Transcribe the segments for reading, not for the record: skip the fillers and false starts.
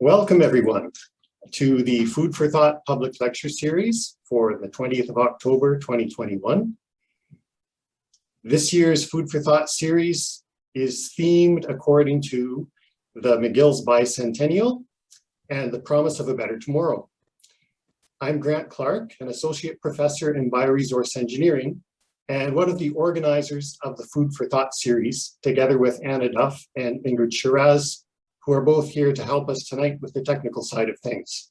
Welcome everyone to the Food for Thought public lecture series for the 20th of October 2021. This year's Food for Thought series is themed according to the McGill's Bicentennial and the promise of a better tomorrow. I'm Grant Clark, an associate professor in bioresource engineering and one of the organizers of the Food for Thought series, together with Anna Duff and Ingrid Shiraz, who are both here to help us tonight with the technical side of things.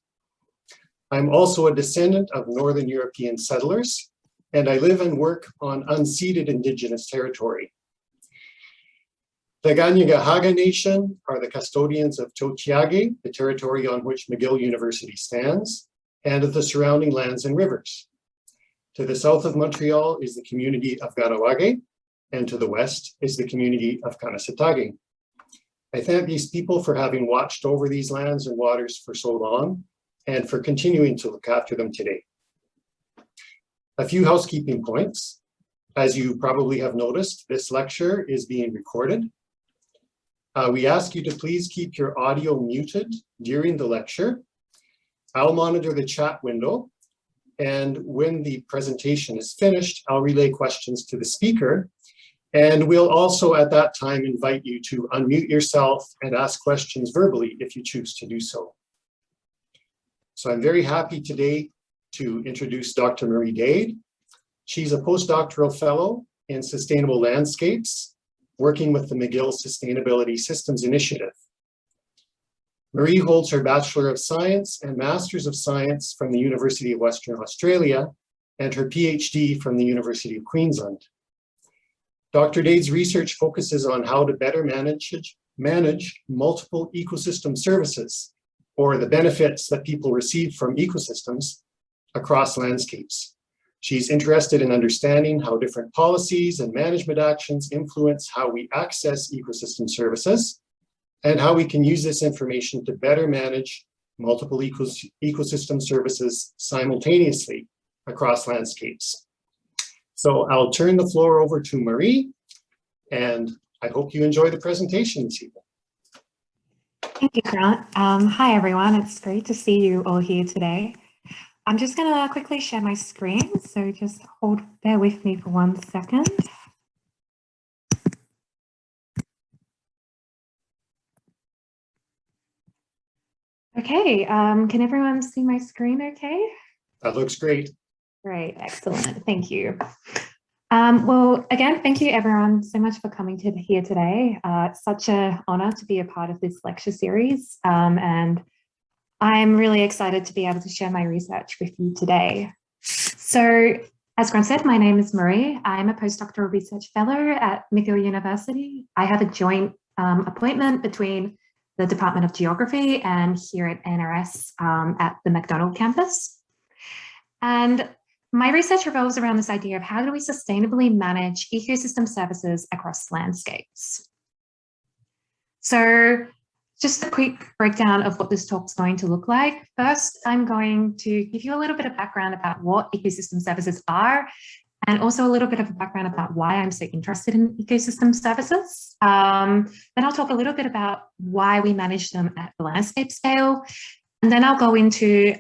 I'm also a descendant of Northern European settlers, and I live and work on unceded Indigenous territory. The Kanien'kehá:ka Nation are the custodians of Tiohtià:ke, the territory on which McGill University stands, and of the surrounding lands and rivers. To the south of Montreal is the community of Kahnawake, and to the west is the community of Kanesatake. I thank these people for having watched over these lands and waters for so long and for continuing to look after them today. A few housekeeping points. As you probably have noticed, this lecture is being recorded. We ask you to please keep your audio muted during the lecture. I'll monitor the chat window, and when the presentation is finished, I'll relay questions to the speaker. And we'll also at that time invite you to unmute yourself and ask questions verbally if you choose to do so. So I'm very happy today to introduce Dr. Marie Dade. She's a postdoctoral fellow in sustainable landscapes, working with the McGill Sustainability Systems Initiative. Marie holds her Bachelor of Science and Masters of Science from the University of Western Australia and her PhD from the University of Queensland. Dr. Dade's research focuses on how to better manage multiple ecosystem services, or the benefits that people receive from ecosystems across landscapes. She's interested in understanding how different policies and management actions influence how we access ecosystem services, and how we can use this information to better manage multiple ecosystem services simultaneously across landscapes. So I'll turn the floor over to Marie, and I hope you enjoy the presentation this evening. Thank you, Grant. Hi, everyone. It's great to see you all here today. I'm just going to quickly share my screen, so just bear with me for 1 second. Okay, can everyone see my screen okay? That looks great. Great, excellent, thank you. Well, again, thank you everyone so much for coming here today. It's such an honor to be a part of this lecture series, and I'm really excited to be able to share my research with you today. So, as Grant said, my name is Marie. I'm a postdoctoral research fellow at McGill University. I have a joint appointment between the Department of Geography and here at NRS at the McDonald campus. And my research revolves around this idea of how do we sustainably manage ecosystem services across landscapes. So just a quick breakdown of what this talk is going to look like. First, I'm going to give you a little bit of background about what ecosystem services are, and also a little bit of a background about why I'm so interested in ecosystem services. Then I'll talk a little bit about why we manage them at the landscape scale. And then I'll go into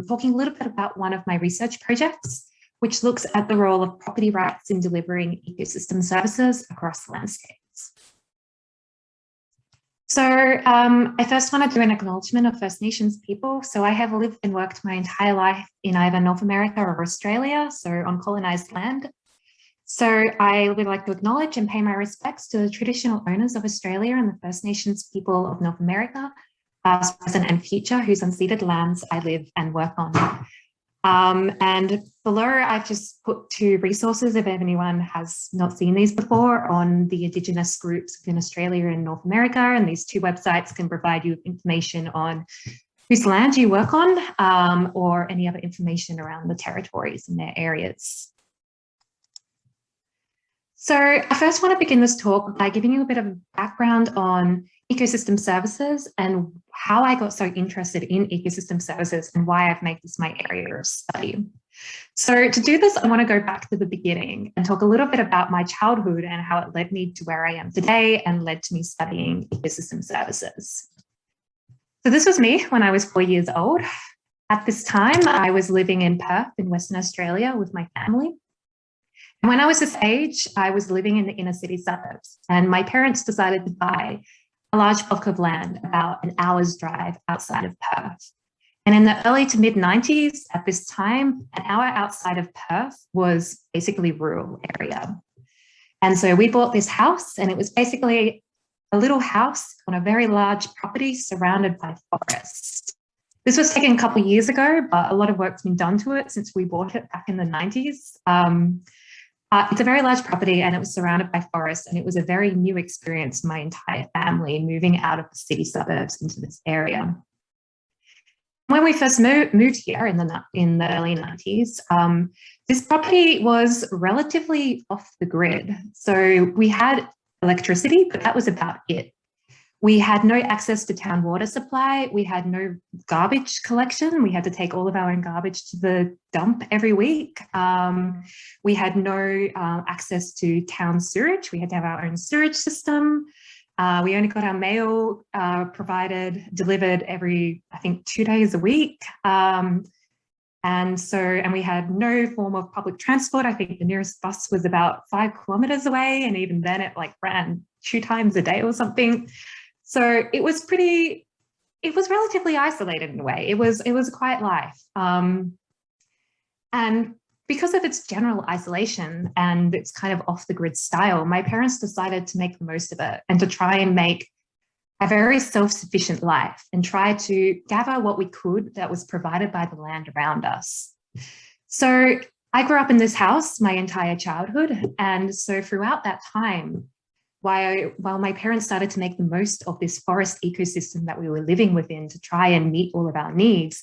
talking a little bit about one of my research projects, which looks at the role of property rights in delivering ecosystem services across landscapes. So I first want to do an acknowledgement of First Nations people. So I have lived and worked my entire life in either North America or Australia, so on colonized land. So I would like to acknowledge and pay my respects to the traditional owners of Australia and the First Nations people of North America, past, present and future, whose unceded lands I live and work on. And below I've just put 2 resources if anyone has not seen these before on the Indigenous groups within Australia and North America, and these 2 websites can provide you information on whose land you work on or any other information around the territories and their areas. So I first want to begin this talk by giving you a bit of background on ecosystem services and how I got so interested in ecosystem services and why I've made this my area of study. So to do this, I want to go back to the beginning and talk a little bit about my childhood and how it led me to where I am today and led to me studying ecosystem services. So this was me when I was 4 years old. At this time, I was living in Perth in Western Australia with my family. And when I was this age, I was living in the inner city suburbs, and my parents decided to buy a large block of land about an hour's drive outside of Perth. And in the early to mid 90s, at this time, an hour outside of Perth was basically rural area. And so we bought this house, and it was basically a little house on a very large property surrounded by forest. This was taken a couple of years ago, but a lot of work's been done to it since we bought it back in the 90s. It's a very large property, and it was surrounded by forest, and it was a very new experience for my entire family moving out of the city suburbs into this area. When we first moved here in the early 90s, this property was relatively off the grid. So we had electricity, but that was about it. We had no access to town water supply. We had no garbage collection. We had to take all of our own garbage to the dump every week. We had no access to town sewage. We had to have our own sewage system. We only got our mail delivered every, I think, 2 days a week. And we had no form of public transport. I think the nearest bus was about 5 kilometers away. And even then it ran 2 times a day or something. So it was relatively isolated in a way. It was a quiet life. And because of its general isolation and its kind of off the grid style, my parents decided to make the most of it and to try and make a very self-sufficient life and try to gather what we could that was provided by the land around us. So I grew up in this house my entire childhood. And so throughout that time, while my parents started to make the most of this forest ecosystem that we were living within to try and meet all of our needs,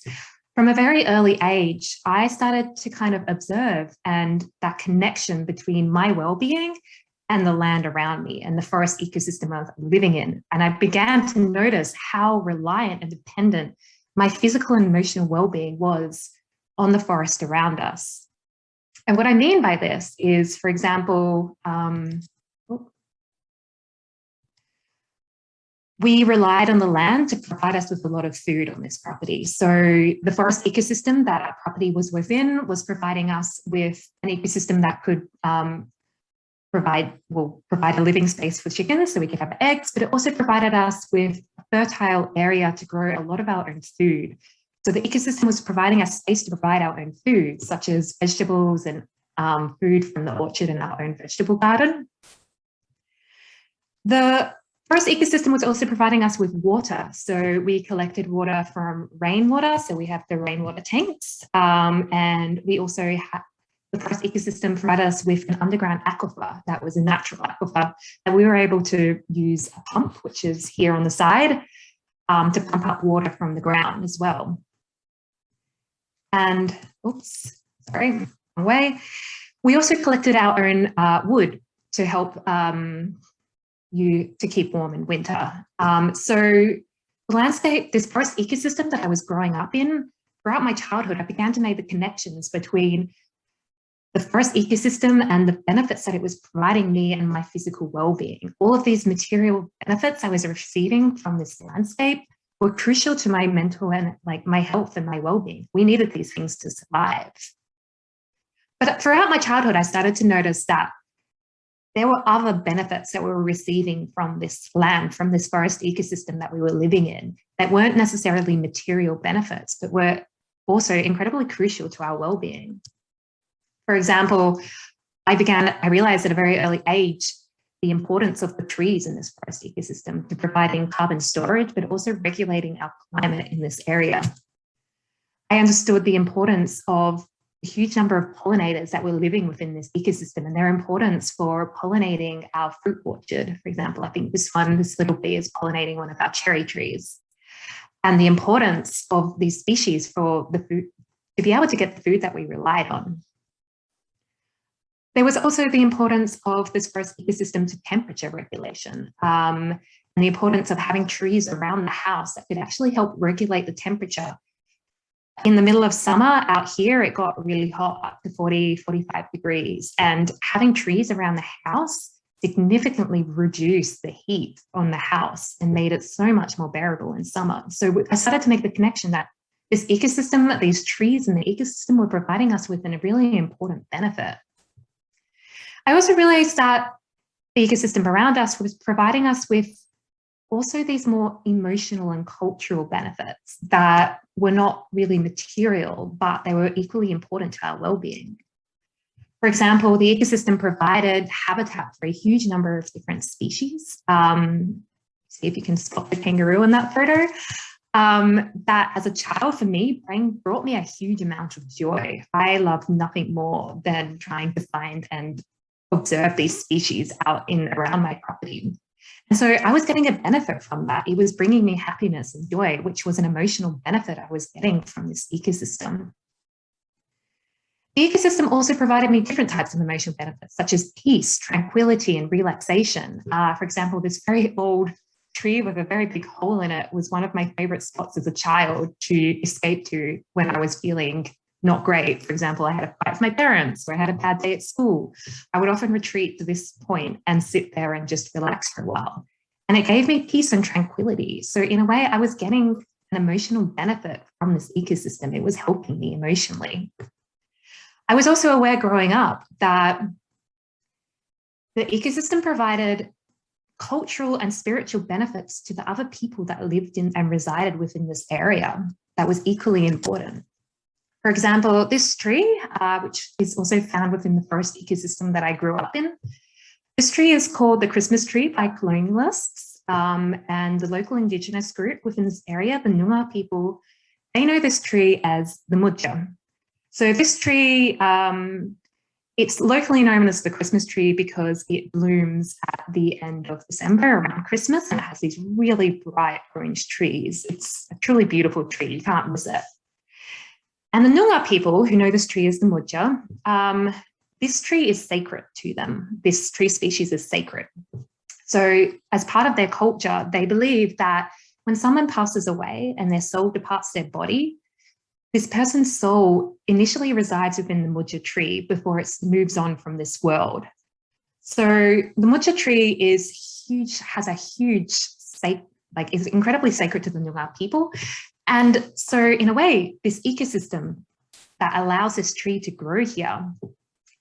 from a very early age, I started to kind of observe and that connection between my well-being and the land around me and the forest ecosystem I was living in. And I began to notice how reliant and dependent my physical and emotional well-being was on the forest around us. And what I mean by this is, for example, we relied on the land to provide us with a lot of food on this property. So the forest ecosystem that our property was within was providing us with an ecosystem that could provide a living space for chickens so we could have eggs, but it also provided us with a fertile area to grow a lot of our own food. So the ecosystem was providing us space to provide our own food, such as vegetables and food from the orchard and our own vegetable garden. The forest ecosystem was also providing us with water. So we collected water from rainwater. So we have the rainwater tanks. And we also had the forest ecosystem provided us with an underground aquifer that was a natural aquifer that we were able to use a pump, which is here on the side, to pump up water from the ground as well. And, wrong way. We also collected our own wood to help to keep warm in winter. So the landscape, this forest ecosystem that I was growing up in, throughout my childhood, I began to make the connections between the forest ecosystem and the benefits that it was providing me and my physical well-being. All of these material benefits I was receiving from this landscape were crucial to my mental and my health and my well-being. We needed these things to survive. But throughout my childhood, I started to notice that there were other benefits that we were receiving from this land, from this forest ecosystem that we were living in, that weren't necessarily material benefits, but were also incredibly crucial to our well-being. For example, I realized at a very early age the importance of the trees in this forest ecosystem to providing carbon storage, but also regulating our climate in this area. I understood the importance of a huge number of pollinators that were living within this ecosystem and their importance for pollinating our fruit orchard. For example, I think this little bee is pollinating one of our cherry trees. And the importance of these species for the food, to be able to get the food that we relied on. There was also the importance of this forest ecosystem to temperature regulation, and the importance of having trees around the house that could actually help regulate the temperature. In the middle of summer out here, it got really hot, up to 40, 45 degrees, and having trees around the house significantly reduced the heat on the house and made it so much more bearable in summer. So I started to make the connection that this ecosystem, these trees in the ecosystem were providing us with a really important benefit. I also realized that the ecosystem around us was providing us with also these more emotional and cultural benefits that were not really material, but they were equally important to our well-being. For example, the ecosystem provided habitat for a huge number of different species. See if you can spot the kangaroo in that photo. That as a child, for me, brought me a huge amount of joy. I loved nothing more than trying to find and observe these species out around my property. And so I was getting a benefit from that. It was bringing me happiness and joy, which was an emotional benefit I was getting from this ecosystem. The ecosystem also provided me different types of emotional benefits, such as peace, tranquility, and relaxation. For example, this very old tree with a very big hole in it was one of my favorite spots as a child to escape to when I was feeling not great. For example, I had a fight with my parents or I had a bad day at school. I would often retreat to this point and sit there and just relax for a while. And it gave me peace and tranquility. So in a way, I was getting an emotional benefit from this ecosystem. It was helping me emotionally. I was also aware growing up that the ecosystem provided cultural and spiritual benefits to the other people that lived in and resided within this area that was equally important. For example, this tree, which is also found within the forest ecosystem that I grew up in, this tree is called the Christmas tree by colonialists, and the local Indigenous group within this area, the Noongar people, they know this tree as the mudja. So this tree, it's locally known as the Christmas tree because it blooms at the end of December around Christmas, and it has these really bright orange trees. It's a truly beautiful tree, you can't miss it. And the Noongar people who know this tree as the mudja, this tree is sacred to them. This tree species is sacred. So as part of their culture, they believe that when someone passes away and their soul departs their body, this person's soul initially resides within the mudja tree before it moves on from this world. So the mudja tree is huge, has a huge, is incredibly sacred to the Noongar people. And so in a way, this ecosystem that allows this tree to grow here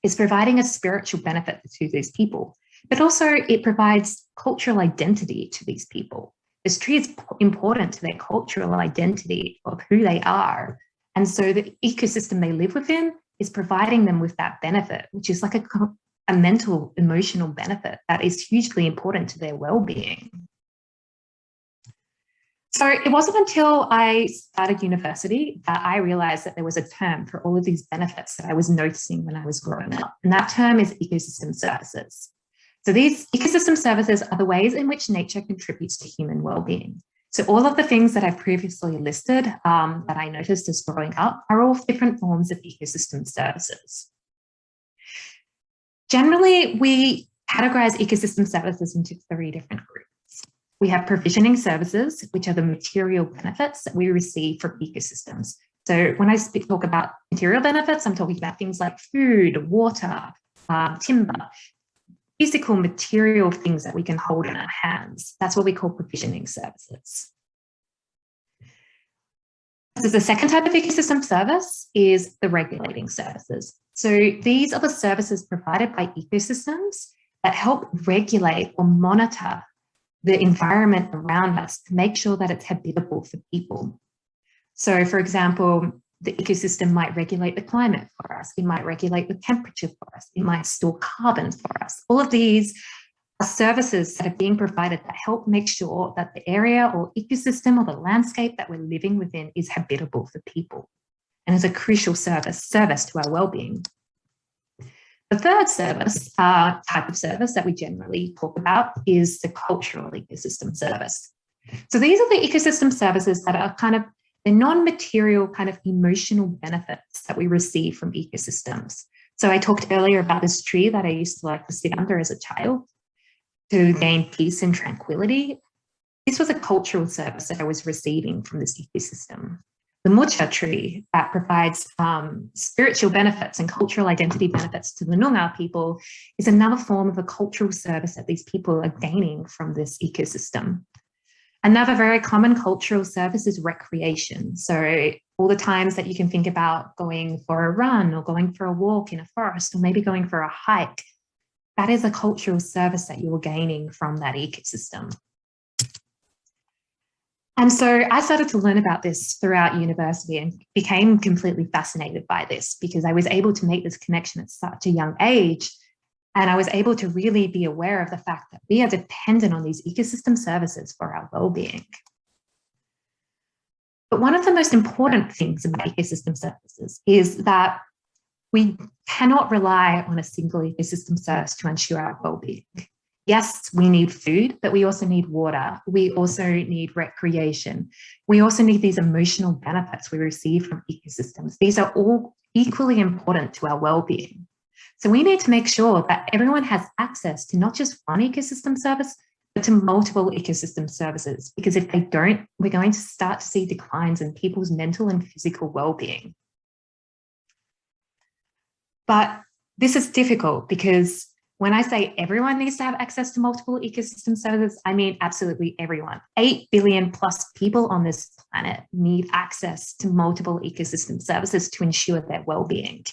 is providing a spiritual benefit to these people, but also it provides cultural identity to these people. This tree is important to their cultural identity of who they are. And so the ecosystem they live within is providing them with that benefit, which is like a mental, emotional benefit that is hugely important to their well-being. So it wasn't until I started university that I realized that there was a term for all of these benefits that I was noticing when I was growing up. And that term is ecosystem services. So these ecosystem services are the ways in which nature contributes to human well-being. So all of the things that I've previously listed that I noticed as growing up are all different forms of ecosystem services. Generally, we categorize ecosystem services into 3 different groups. We have provisioning services, which are the material benefits that we receive from ecosystems. So when I talk about material benefits, I'm talking about things like food, water, timber, physical material things that we can hold in our hands. That's what we call provisioning services. So the second type of ecosystem service is the regulating services. So these are the services provided by ecosystems that help regulate or monitor the environment around us to make sure that it's habitable for people. So for example, the ecosystem might regulate the climate for us. It might regulate the temperature for us. It might store carbon for us. All of these are services that are being provided that help make sure that the area or ecosystem or the landscape that we're living within is habitable for people and is a crucial service to our well-being. The third type of service that we generally talk about is the cultural ecosystem service. So these are the ecosystem services that are kind of the non-material kind of emotional benefits that we receive from ecosystems. So I talked earlier about this tree that I used to like to sit under as a child to gain peace and tranquility. This was a cultural service that I was receiving from this ecosystem. The mucha tree that provides spiritual benefits and cultural identity benefits to the Noongar people is another form of a cultural service that these people are gaining from this ecosystem. Another very common cultural service is recreation. So all the times that you can think about going for a run or going for a walk in a forest or maybe going for a hike, that is a cultural service that you're gaining from that ecosystem. And so I started to learn about this throughout university and became completely fascinated by this because I was able to make this connection at such a young age. And I was able to really be aware of the fact that we are dependent on these ecosystem services for our well-being. But one of the most important things about ecosystem services is that we cannot rely on a single ecosystem service to ensure our well-being. Yes, we need food, but we also need water. We also need recreation. We also need these emotional benefits we receive from ecosystems. These are all equally important to our well-being. So we need to make sure that everyone has access to not just one ecosystem service, but to multiple ecosystem services, because if they don't, we're going to start to see declines in people's mental and physical well-being. But this is difficult because when I say everyone needs to have access to multiple ecosystem services, I mean absolutely everyone. 8 billion plus people on this planet need access to multiple ecosystem services to ensure their well-being.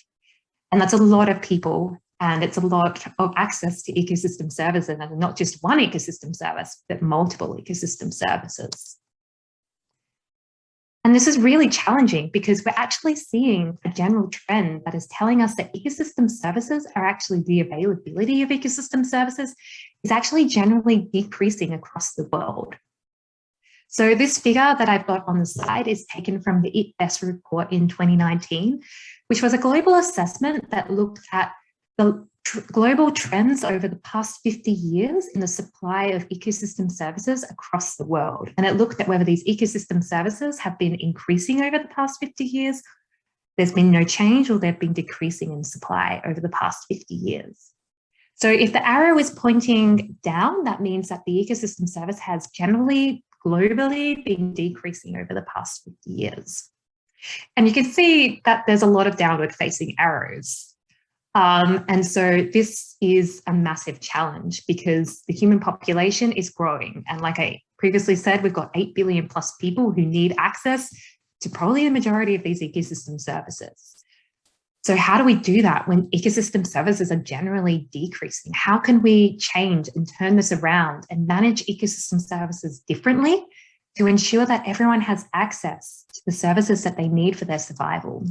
And that's a lot of people, and it's a lot of access to ecosystem services, and not just one ecosystem service, but multiple ecosystem services. And this is really challenging because we're actually seeing a general trend that is telling us that ecosystem services are actually, the availability of ecosystem services is actually generally decreasing across the world. So this figure that I've got on the slide is taken from the IPBES report in 2019, which was a global assessment that looked at the global trends over the past 50 years in the supply of ecosystem services across the world. And it looked at whether these ecosystem services have been increasing over the past 50 years, there's been no change, or they've been decreasing in supply over the past 50 years. So if the arrow is pointing down, that means that the ecosystem service has generally, globally, been decreasing over the past 50 years. And you can see that there's a lot of downward facing arrows. And so this is a massive challenge because the human population is growing. And like I previously said, we've got 8 billion plus people who need access to probably the majority of these ecosystem services. So how do we do that when ecosystem services are generally decreasing? How can we change and turn this around and manage ecosystem services differently to ensure that everyone has access to the services that they need for their survival?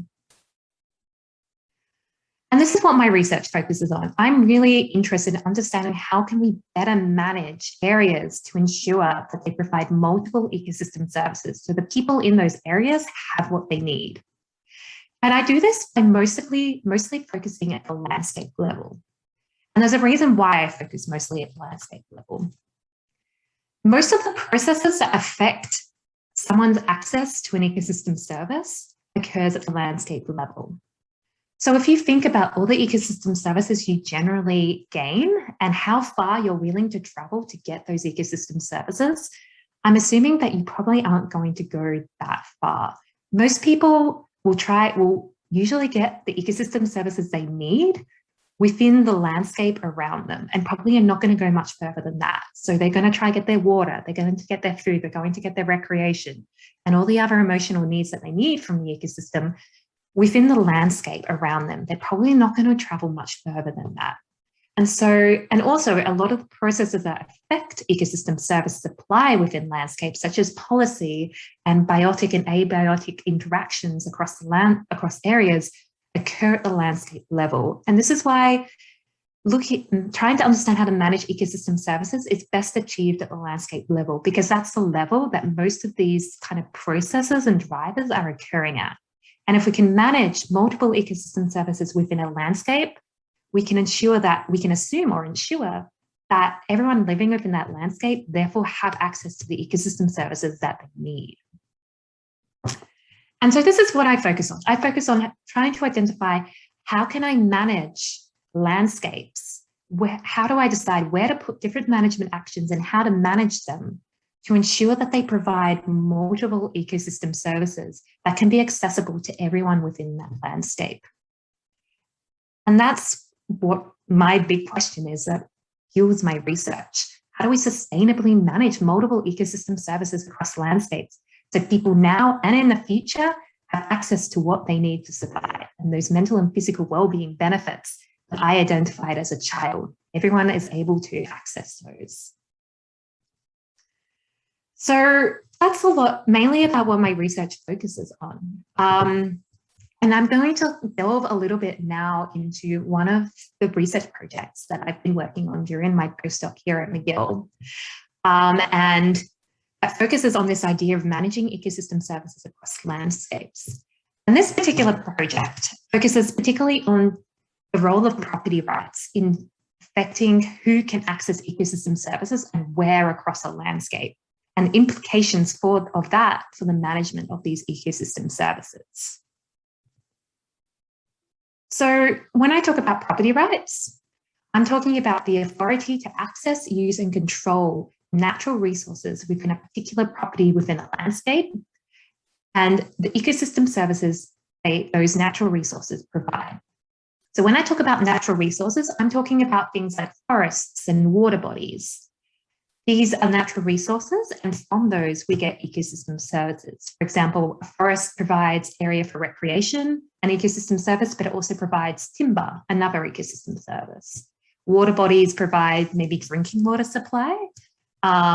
And this is what my research focuses on. I'm really interested in understanding how can we better manage areas to ensure that they provide multiple ecosystem services so the people in those areas have what they need. And I do this by mostly focusing at the landscape level. And there's a reason why I focus mostly at the landscape level. Most of the processes that affect someone's access to an ecosystem service occurs at the landscape level. So if you think about all the ecosystem services you generally gain and how far you're willing to travel to get those ecosystem services, I'm assuming that you probably aren't going to go that far. Most people will usually get the ecosystem services they need within the landscape around them, and probably are not going to go much further than that. So they're going to try to get their water, they're going to get their food, they're going to get their recreation and all the other emotional needs that they need from the ecosystem within the landscape around them. They're probably not going to travel much further than that. And also a lot of processes that affect ecosystem service supply within landscapes, such as policy and biotic and abiotic interactions across areas, occur at the landscape level. And this is why trying to understand how to manage ecosystem services is best achieved at the landscape level, because that's the level that most of these kind of processes and drivers are occurring at. And if we can manage multiple ecosystem services within a landscape, we can ensure that that everyone living within that landscape therefore have access to the ecosystem services that they need. And so this is what I focus on. I focus on trying to identify how can I manage landscapes? How do I decide where to put different management actions and how to manage them to ensure that they provide multiple ecosystem services that can be accessible to everyone within that landscape. And that's what my big question is that fuels my research. How do we sustainably manage multiple ecosystem services across landscapes so people now and in the future have access to what they need to survive and those mental and physical well-being benefits that I identified as a child? Everyone is able to access those. So that's a lot, mainly about what my research focuses on. And I'm going to delve a little bit now into one of the research projects that I've been working on during my postdoc here at McGill. And that focuses on this idea of managing ecosystem services across landscapes. And this particular project focuses particularly on the role of property rights in affecting who can access ecosystem services and where across a landscape, and implications of that for the management of these ecosystem services. So when I talk about property rights, I'm talking about the authority to access, use, and control natural resources within a particular property within a landscape, and the ecosystem services those natural resources provide. So when I talk about natural resources, I'm talking about things like forests and water bodies. These are natural resources, and from those we get ecosystem services. For example, a forest provides area for recreation, an ecosystem service, but it also provides timber, another ecosystem service. Water bodies provide maybe drinking water supply,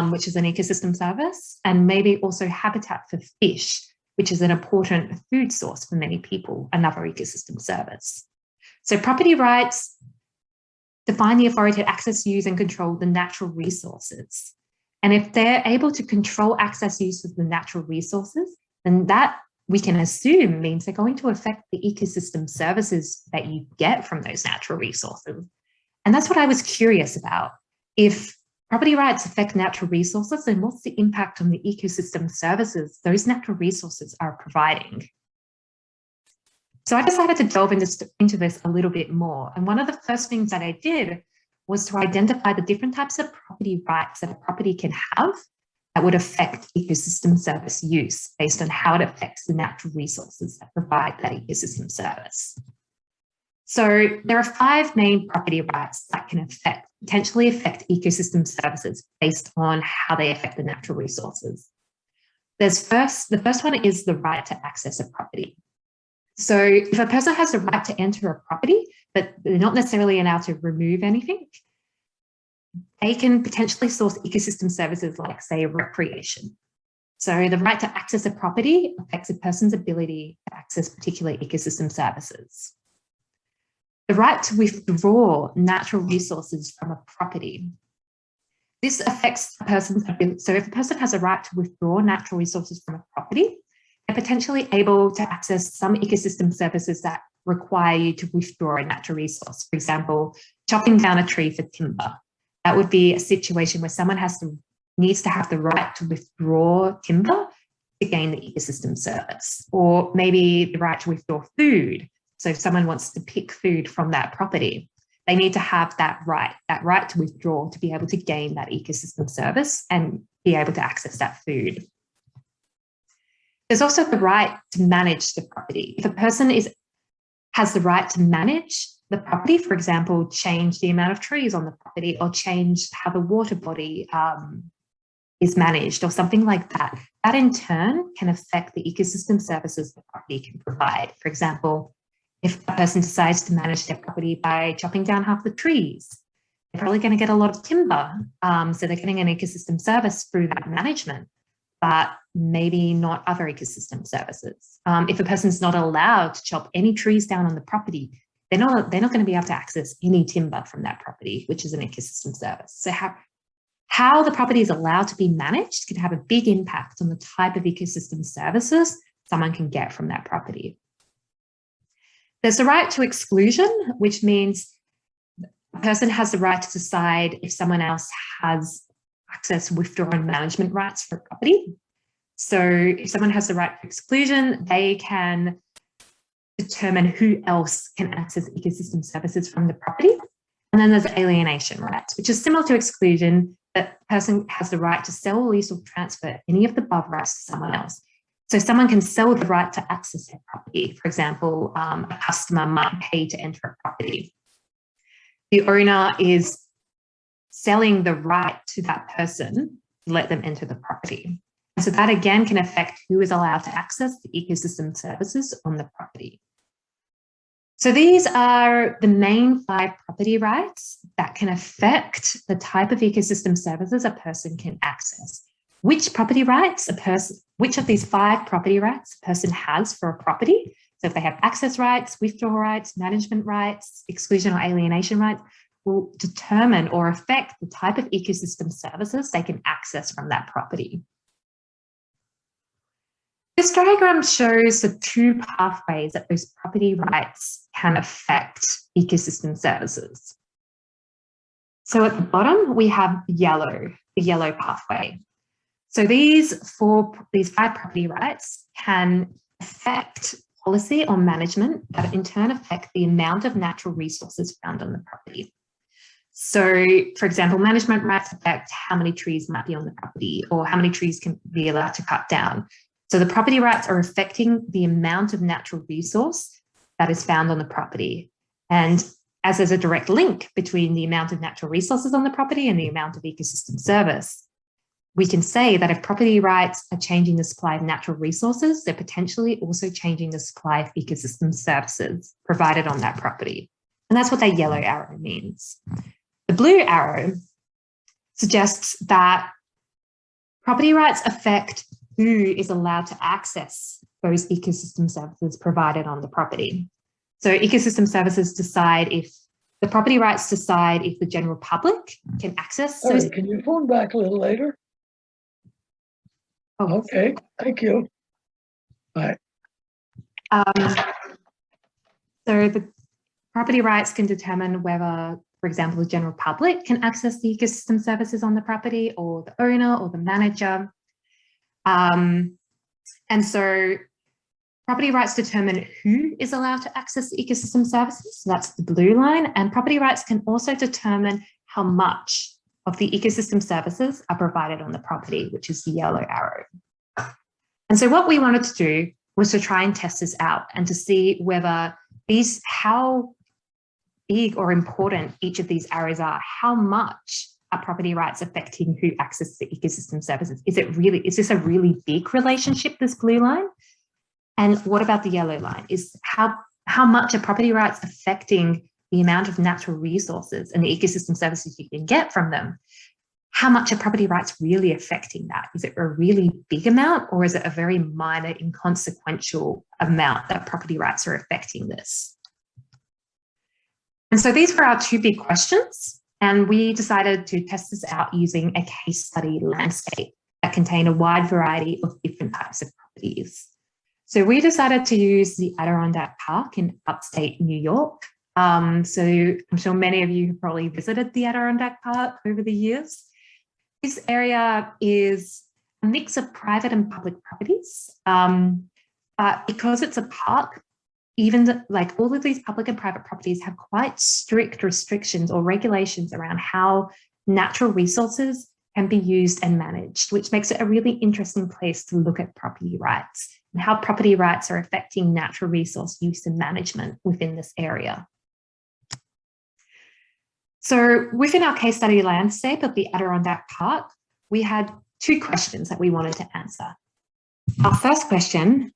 which is an ecosystem service, and maybe also habitat for fish, which is an important food source for many people, another ecosystem service. So property rights define the authority to access, use, and control the natural resources. And if they're able to control access, use of the natural resources, then that we can assume means they're going to affect the ecosystem services that you get from those natural resources. And that's what I was curious about. If property rights affect natural resources, then what's the impact on the ecosystem services those natural resources are providing? So I decided to delve into this a little bit more. And one of the first things that I did was to identify the different types of property rights that a property can have that would affect ecosystem service use based on how it affects the natural resources that provide that ecosystem service. So there are 5 main property rights that can potentially affect ecosystem services based on how they affect the natural resources. The first one is the right to access a property. So if a person has the right to enter a property, but they're not necessarily allowed to remove anything, they can potentially source ecosystem services like, say, recreation. So the right to access a property affects a person's ability to access particular ecosystem services. The right to withdraw natural resources from a property. This affects a person's ability. So if a person has a right to withdraw natural resources from a property, they're potentially able to access some ecosystem services that require you to withdraw a natural resource. For example, chopping down a tree for timber. That would be a situation where someone needs to have the right to withdraw timber to gain the ecosystem service, or maybe the right to withdraw food. So if someone wants to pick food from that property, they need to have that right to withdraw to be able to gain that ecosystem service and be able to access that food. There's also the right to manage the property. If a person has the right to manage the property, for example, change the amount of trees on the property or change how the water body is managed or something like that, that in turn can affect the ecosystem services the property can provide. For example, if a person decides to manage their property by chopping down half the trees, they're probably going to get a lot of timber. So they're getting an ecosystem service through that management, but maybe not other ecosystem services. If a person's not allowed to chop any trees down on the property, they're not going to be able to access any timber from that property, which is an ecosystem service. So how the property is allowed to be managed can have a big impact on the type of ecosystem services someone can get from that property. There's the right to exclusion, which means a person has the right to decide if someone else has access, withdrawal, and management rights for property. So if someone has the right to exclusion, they can determine who else can access ecosystem services from the property. And then there's alienation rights, which is similar to exclusion, that person has the right to sell, lease, or transfer any of the above rights to someone else. So someone can sell the right to access their property. For example, a customer might pay to enter a property. The owner is selling the right to that person to let them enter the property. And so that again can affect who is allowed to access the ecosystem services on the property. So these are the main 5 property rights that can affect the type of ecosystem services a person can access. Which property rights which of these 5 property rights a person has for a property? So if they have access rights, withdrawal rights, management rights, exclusion or alienation rights, will determine or affect the type of ecosystem services they can access from that property. This diagram shows the 2 pathways that those property rights can affect ecosystem services. So at the bottom, we have the yellow pathway. So these 5 property rights can affect policy or management that in turn affect the amount of natural resources found on the property. So, for example, management rights affect how many trees might be on the property or how many trees can be allowed to cut down. So the property rights are affecting the amount of natural resource that is found on the property. And as there's a direct link between the amount of natural resources on the property and the amount of ecosystem service, we can say that if property rights are changing the supply of natural resources, they're potentially also changing the supply of ecosystem services provided on that property. And that's what that yellow arrow means. The blue arrow suggests that property rights affect who is allowed to access those ecosystem services provided on the property. So ecosystem services decide if the property rights decide if the general public can access those. Sorry, can you phone back a little later? Oh. Okay, thank you. Bye. So the property rights can determine whether, for example, the general public can access the ecosystem services on the property, or the owner or the manager. And so property rights determine who is allowed to access the ecosystem services. So that's the blue line. And property rights can also determine how much of the ecosystem services are provided on the property, which is the yellow arrow. And so what we wanted to do was to try and test this out and to see whether how big or important each of these arrows are, how much are property rights affecting who accesses the ecosystem services? Is this a really big relationship, this blue line? And what about the yellow line? Is how much are property rights affecting the amount of natural resources and the ecosystem services you can get from them? How much are property rights really affecting that? Is it a really big amount, or is it a very minor, inconsequential amount that property rights are affecting this? And so these were our 2 big questions. And we decided to test this out using a case study landscape that contained a wide variety of different types of properties. So we decided to use the Adirondack Park in upstate New York. So I'm sure many of you have probably visited the Adirondack Park over the years. This area is a mix of private and public properties. But because it's a park, all of these public and private properties have quite strict restrictions or regulations around how natural resources can be used and managed, which makes it a really interesting place to look at property rights and how property rights are affecting natural resource use and management within this area. So within our case study landscape of the Adirondack Park, we had 2 questions that we wanted to answer. Our first question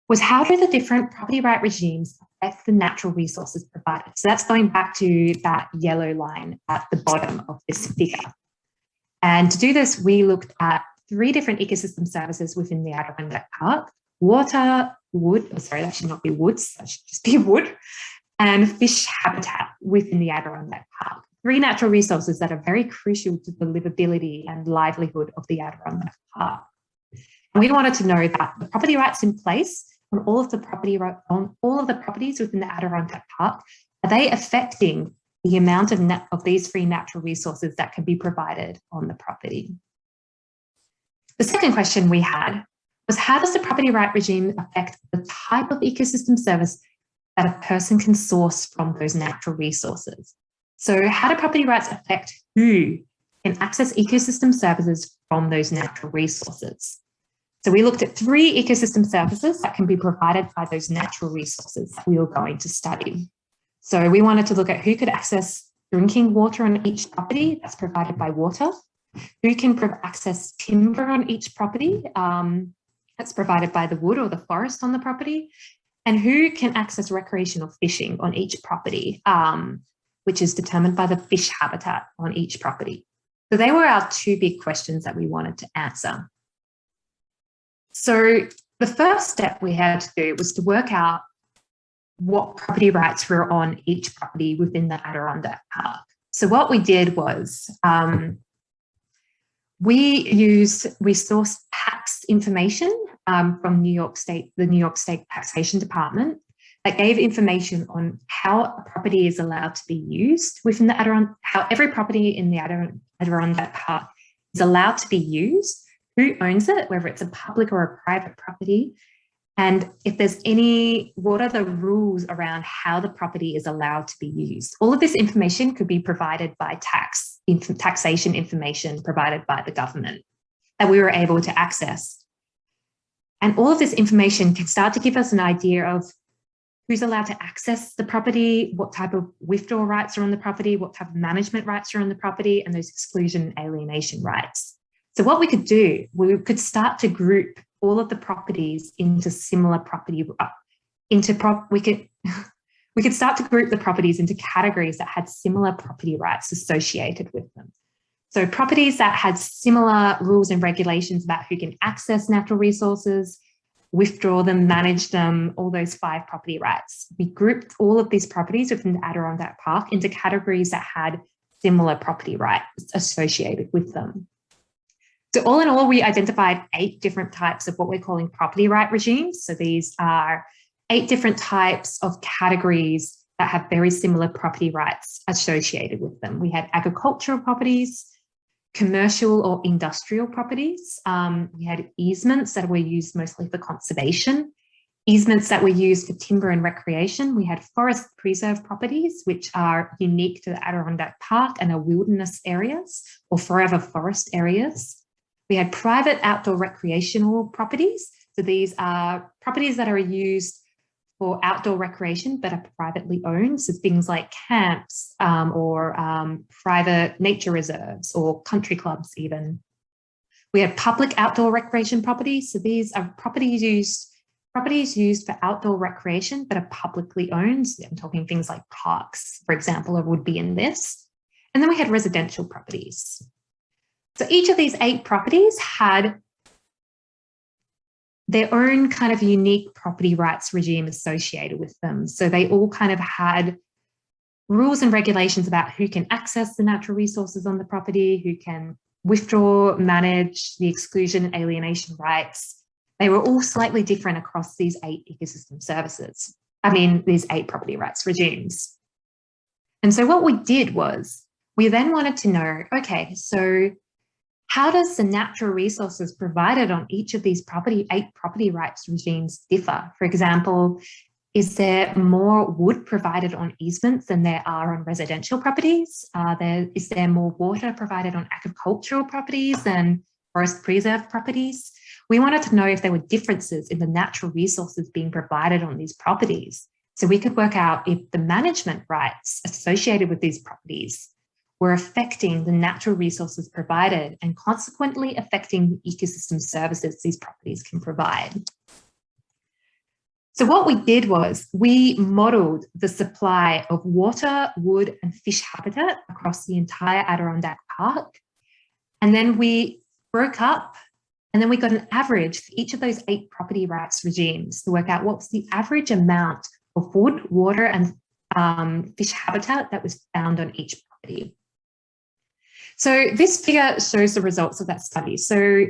was, how do the different property right regimes affect the natural resources provided? So that's going back to that yellow line at the bottom of this figure. And to do this, we looked at 3 different ecosystem services within the Adirondack Park: water, wood, that should not be woods, that should just be wood, and fish habitat within the Adirondack Park. 3 natural resources that are very crucial to the livability and livelihood of the Adirondack Park. And we wanted to know that the property rights in place on all of the properties within the Adirondack Park, are they affecting the amount of these 3 natural resources that can be provided on the property? The second question we had was, how does the property right regime affect the type of ecosystem service that a person can source from those natural resources? So how do property rights affect who can access ecosystem services from those natural resources. So we looked at 3 ecosystem services that can be provided by those natural resources that we were going to study. So we wanted to look at who could access drinking water on each property that's provided by water, who can access timber on each property that's provided by the wood or the forest on the property, and who can access recreational fishing on each property, which is determined by the fish habitat on each property. So they were our 2 big questions that we wanted to answer. So the first step we had to do was to work out what property rights were on each property within the Adirondack Park. So what we did was we sourced tax information from the New York State Taxation Department that gave information on how a property is allowed to be used within the Adirondack, how every property in the Adirondack Park is allowed to be used, who owns it, whether it's a public or a private property, and if there's what are the rules around how the property is allowed to be used. All of this information could be provided by taxation information provided by the government that we were able to access. And all of this information can start to give us an idea of who's allowed to access the property, what type of withdrawal rights are on the property, what type of management rights are on the property, and those exclusion and alienation rights. So what we could do, we could start to group all of the properties into similar property, we could start to group the properties into categories that had similar property rights associated with them. So properties that had similar rules and regulations about who can access natural resources, withdraw them, manage them, all those 5 property rights. We grouped all of these properties within the Adirondack Park into categories that had similar property rights associated with them. So all in all, we identified 8 different types of what we're calling property right regimes. So these are 8 different types of categories that have very similar property rights associated with them. We had agricultural properties, commercial or industrial properties. We had easements that were used mostly for conservation, easements that were used for timber and recreation. We had forest preserve properties, which are unique to the Adirondack Park and are wilderness areas or forever forest areas. We had private outdoor recreational properties. So these are properties that are used for outdoor recreation but are privately owned. So things like camps or private nature reserves or country clubs even. We had public outdoor recreation properties. So these are properties used for outdoor recreation but are publicly owned. So I'm talking things like parks, for example, or would be in this. And then we had residential properties. So each of these 8 properties had their own kind of unique property rights regime associated with them. So they all kind of had rules and regulations about who can access the natural resources on the property, who can withdraw, manage the exclusion and alienation rights. They were all slightly different across these 8 ecosystem services. These 8 property rights regimes. And so what we did was we then wanted to know, okay, so how does the natural resources provided on each of these 8 property rights regimes differ? For example, is there more wood provided on easements than there are on residential properties? Is there more water provided on agricultural properties than forest preserve properties? We wanted to know if there were differences in the natural resources being provided on these properties, so we could work out if the management rights associated with these properties were affecting the natural resources provided and consequently affecting the ecosystem services these properties can provide. So what we did was we modelled the supply of water, wood and fish habitat across the entire Adirondack Park. And then we broke up and then we got an average for each of those 8 property rights regimes to work out what's the average amount of wood, water and fish habitat that was found on each property. So this figure shows the results of that study. So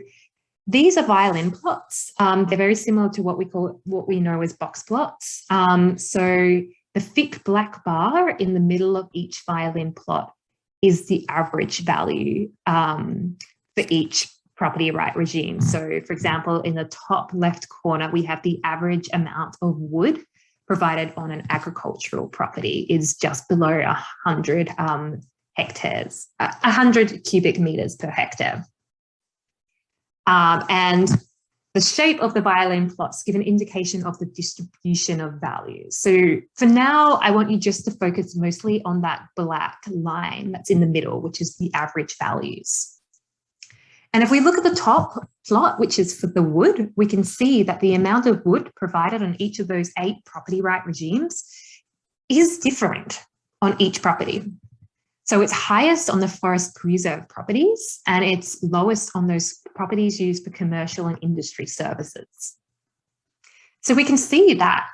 these are violin plots. They're very similar to what we know as box plots. So the thick black bar in the middle of each violin plot is the average value for each property right regime. So for example, in the top left corner, we have the average amount of wood provided on an agricultural property is just below 100 hectares, 100 cubic meters per hectare. And the shape of the violin plots give an indication of the distribution of values. So for now, I want you just to focus mostly on that black line that's in the middle, which is the average values. And if we look at the top plot, which is for the wood, we can see that the amount of wood provided on each of those 8 property right regimes is different on each property. So it's highest on the forest preserve properties, and it's lowest on those properties used for commercial and industry services. So we can see that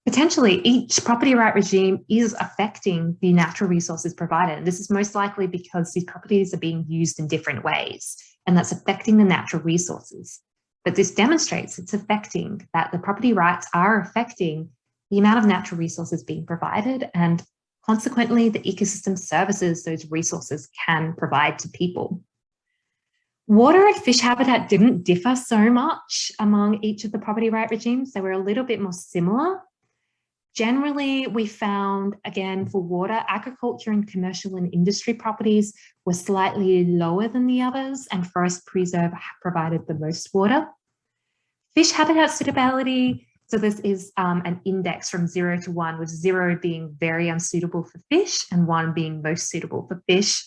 potentially each property right regime is affecting the natural resources provided. And this is most likely because these properties are being used in different ways, and that's affecting the natural resources. But this demonstrates it's affecting that the property rights are affecting the amount of natural resources being provided, and consequently, the ecosystem services those resources can provide to people. Water and fish habitat didn't differ so much among each of the property right regimes. They were a little bit more similar. Generally, we found, again, for water, agriculture and commercial and industry properties were slightly lower than the others, and forest preserve provided the most water. Fish habitat suitability, so this is an index from 0 to 1, with 0 being very unsuitable for fish and 1 being most suitable for fish.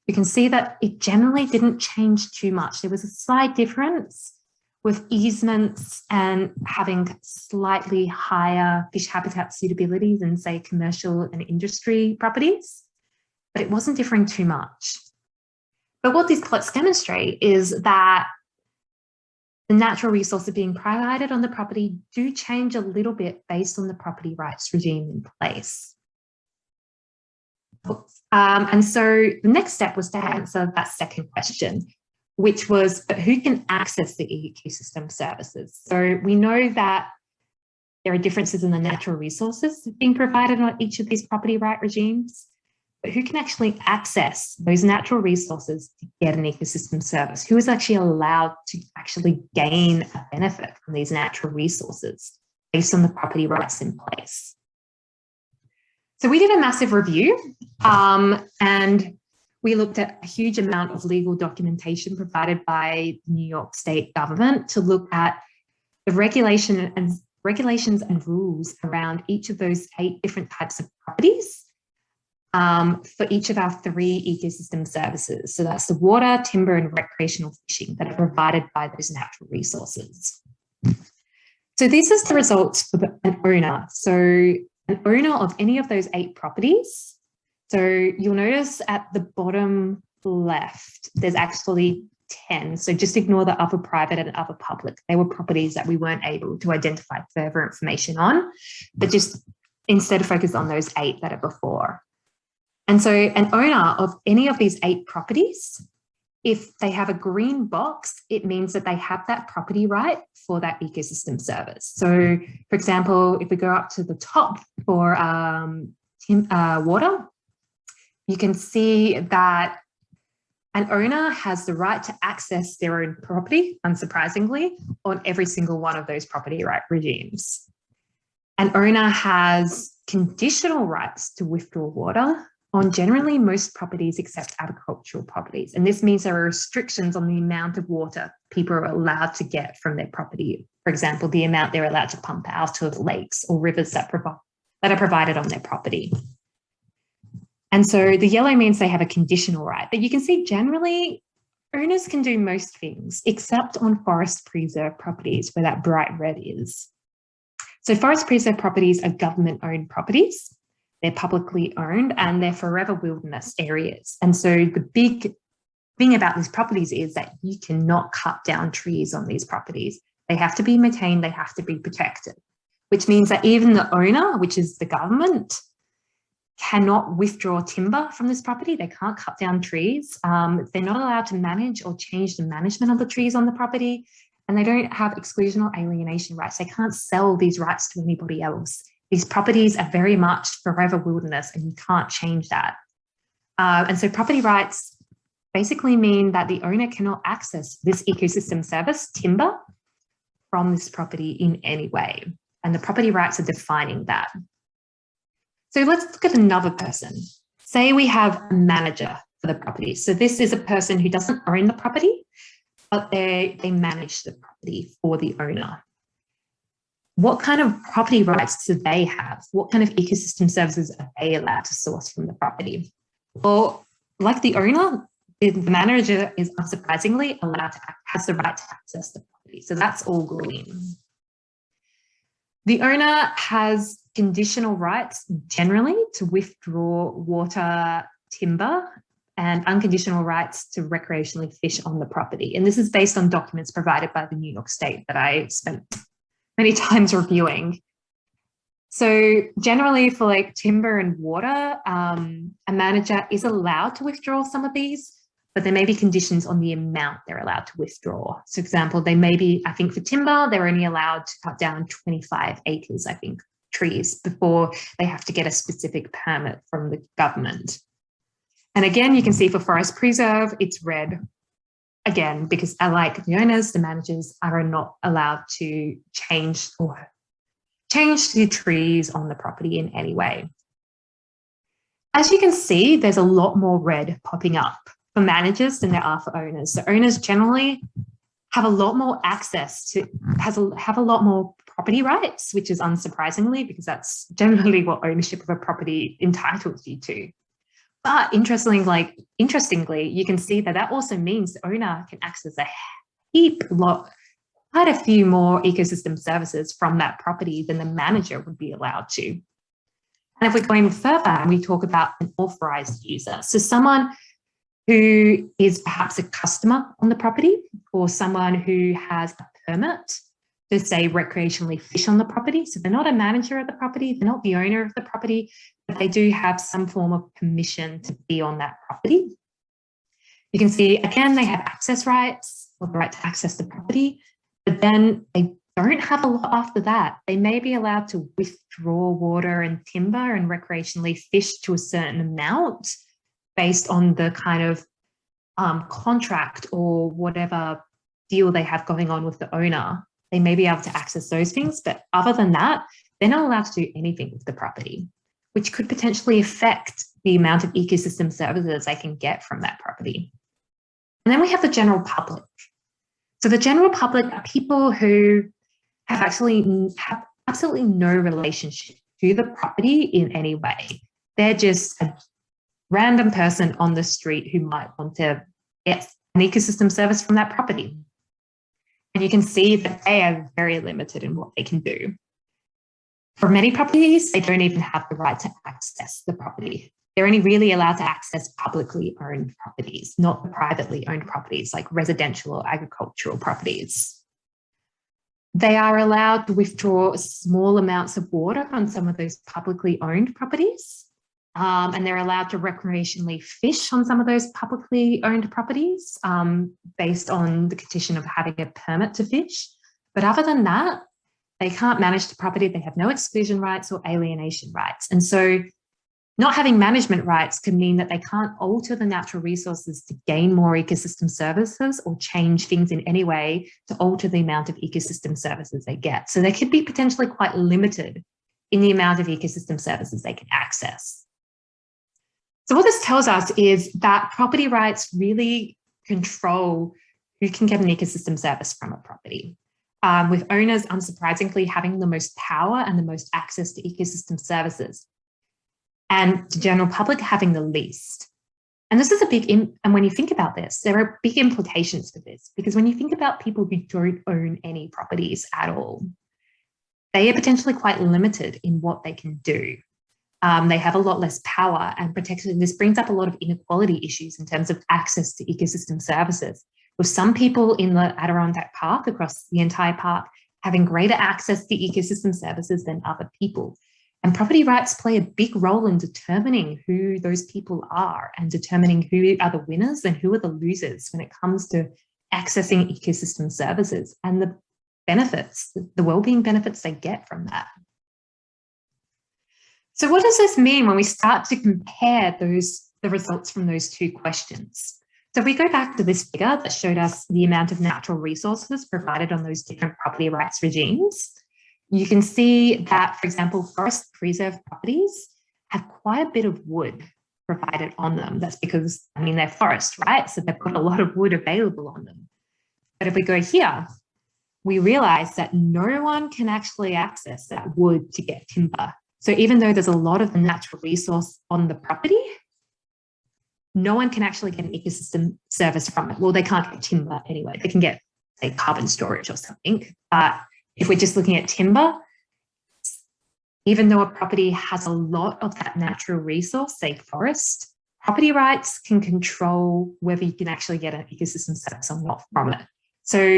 You can see that it generally didn't change too much. There was a slight difference with easements and having slightly higher fish habitat suitability than, say, commercial and industry properties, but it wasn't differing too much. But what these plots demonstrate is that the natural resources being provided on the property do change a little bit based on the property rights regime in place. And so the next step was to answer that second question, which was, but who can access the ecosystem services? So we know that there are differences in the natural resources being provided on each of these property right regimes, but who can actually access those natural resources to get an ecosystem service? Who is actually allowed to actually gain a benefit from these natural resources based on the property rights in place? So we did a massive review and we looked at a huge amount of legal documentation provided by the New York State government to look at the regulations and rules around each of those 8 different types of properties for each of our 3 ecosystem services. So that's the water, timber, and recreational fishing that are provided by those natural resources. So this is the results for an owner. So an owner of any of those 8 properties. So you'll notice at the bottom left, there's actually 10. So just ignore the other private and other public. They were properties that we weren't able to identify further information on, but just instead focus on those 8 that are before. And so an owner of any of these 8 properties, if they have a green box, it means that they have that property right for that ecosystem service. So for example, if we go up to the top for water, you can see that an owner has the right to access their own property, unsurprisingly, on every single one of those property right regimes. An owner has conditional rights to withdraw water on generally most properties except agricultural properties. And this means there are restrictions on the amount of water people are allowed to get from their property. For example, the amount they're allowed to pump out of lakes or rivers that are provided on their property. And so the yellow means they have a conditional right, but you can see generally owners can do most things except on forest preserve properties where that bright red is. So forest preserve properties are government-owned properties. They're publicly owned and they're forever wilderness areas. And so the big thing about these properties is that you cannot cut down trees on these properties. They have to be maintained, they have to be protected, which means that even the owner, which is the government, cannot withdraw timber from this property. They can't cut down trees. They're not allowed to manage or change the management of the trees on the property. And they don't have exclusion or alienation rights. They can't sell these rights to anybody else. These properties are very much forever wilderness and you can't change that. And so property rights basically mean that the owner cannot access this ecosystem service, timber, from this property in any way. And the property rights are defining that. So let's look at another person. say we have a manager for the property. So this is a person who doesn't own the property, but they manage the property for the owner. What kind of property rights do they have? What kind of ecosystem services are they allowed to source from the property? Well, like the owner, the manager is unsurprisingly has the right to access the property. So that's all green. The owner has conditional rights generally to withdraw water, timber, and unconditional rights to recreationally fish on the property. And this is based on documents provided by the New York State that I spent many times reviewing. So generally for like timber and water, a manager is allowed to withdraw some of these, but there may be conditions on the amount they're allowed to withdraw. So for example, they may be, I think for timber, they're only allowed to cut down 25 acres, I think, trees before they have to get a specific permit from the government. And again, you can see for forest preserve, it's red. Again, because unlike the owners, the managers are not allowed to change the trees on the property in any way. As you can see, there's a lot more red popping up for managers than there are for owners. So owners generally have a lot more access to, have a lot more property rights, which is unsurprisingly, because that's generally what ownership of a property entitles you to. But interestingly, you can see that that also means the owner can access quite a few more ecosystem services from that property than the manager would be allowed to. And if we're going further, we talk about an authorized user. So someone who is perhaps a customer on the property or someone who has a permit to say recreationally fish on the property. So they're not a manager of the property, they're not the owner of the property, but they do have some form of permission to be on that property. You can see, again, they have access rights or the right to access the property, but then they don't have a lot after that. They may be allowed to withdraw water and timber and recreationally fish to a certain amount based on the kind of contract or whatever deal they have going on with the owner. They may be able to access those things, but other than that, they're not allowed to do anything with the property, which could potentially affect the amount of ecosystem services they can get from that property. And then we have the general public. So the general public are people who have absolutely no relationship to the property in any way. They're just a random person on the street who might want to get an ecosystem service from that property. And you can see that they are very limited in what they can do. For many properties, they don't even have the right to access the property. They're only really allowed to access publicly owned properties, not the privately owned properties like residential or agricultural properties. They are allowed to withdraw small amounts of water on some of those publicly owned properties. And they're allowed to recreationally fish on some of those publicly owned properties based on the condition of having a permit to fish. But other than that, they can't manage the property. They have no exclusion rights or alienation rights. And so not having management rights can mean that they can't alter the natural resources to gain more ecosystem services or change things in any way to alter the amount of ecosystem services they get. So they could be potentially quite limited in the amount of ecosystem services they can access. So what this tells us is that property rights really control who can get an ecosystem service from a property, with owners unsurprisingly having the most power and the most access to ecosystem services, and the general public having the least. And this is and when you think about this, there are big implications for this, because when you think about people who don't own any properties at all, they are potentially quite limited in what they can do. They have a lot less power and protection. This brings up a lot of inequality issues in terms of access to ecosystem services, with some people in the Adirondack Park across the entire park having greater access to ecosystem services than other people. And property rights play a big role in determining who those people are and determining who are the winners and who are the losers when it comes to accessing ecosystem services and the benefits, the well-being benefits they get from that. So what does this mean when we start to compare the results from those two questions? So if we go back to this figure that showed us the amount of natural resources provided on those different property rights regimes, you can see that, for example, forest preserve properties have quite a bit of wood provided on them. That's because, I mean, they're forest, right? So they've got a lot of wood available on them. But if we go here, we realize that no one can actually access that wood to get timber. So even though there's a lot of the natural resource on the property, no one can actually get an ecosystem service from it. Well, they can't get timber anyway. They can get, say, carbon storage or something. But if we're just looking at timber, even though a property has a lot of that natural resource, say forest, property rights can control whether you can actually get an ecosystem service or not from it. So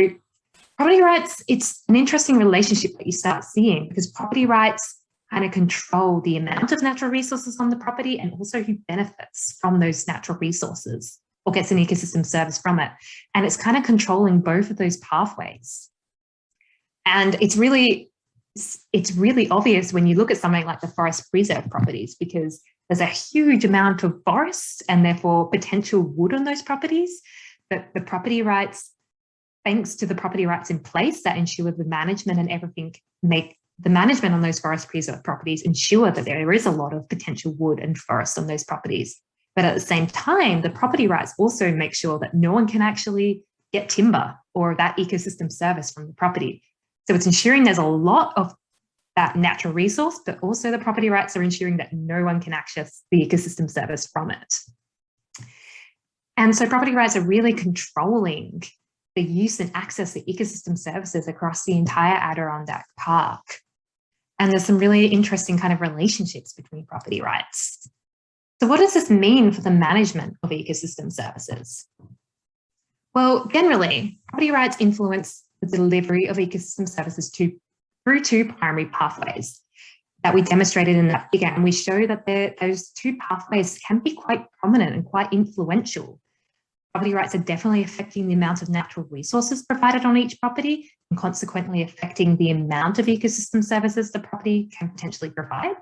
property rights, it's an interesting relationship that you start seeing, because property rights kind of control the amount of natural resources on the property and also who benefits from those natural resources or gets an ecosystem service from it. And it's kind of controlling both of those pathways. And it's really obvious when you look at something like the forest preserve properties, because there's a huge amount of forests and therefore potential wood on those properties, but the property rights, thanks to the property rights in place that ensure the management and everything, make the management on those forest preserve properties ensure that there is a lot of potential wood and forest on those properties. But at the same time, the property rights also make sure that no one can actually get timber or that ecosystem service from the property. So it's ensuring there's a lot of that natural resource, but also the property rights are ensuring that no one can access the ecosystem service from it. And so property rights are really controlling the use and access to ecosystem services across the entire Adirondack Park. And there's some really interesting kind of relationships between property rights. So what does this mean for the management of ecosystem services? Well, generally, property rights influence the delivery of ecosystem services through two primary pathways that we demonstrated in that figure. And we show that those two pathways can be quite prominent and quite influential. Property rights are definitely affecting the amount of natural resources provided on each property and consequently affecting the amount of ecosystem services the property can potentially provide.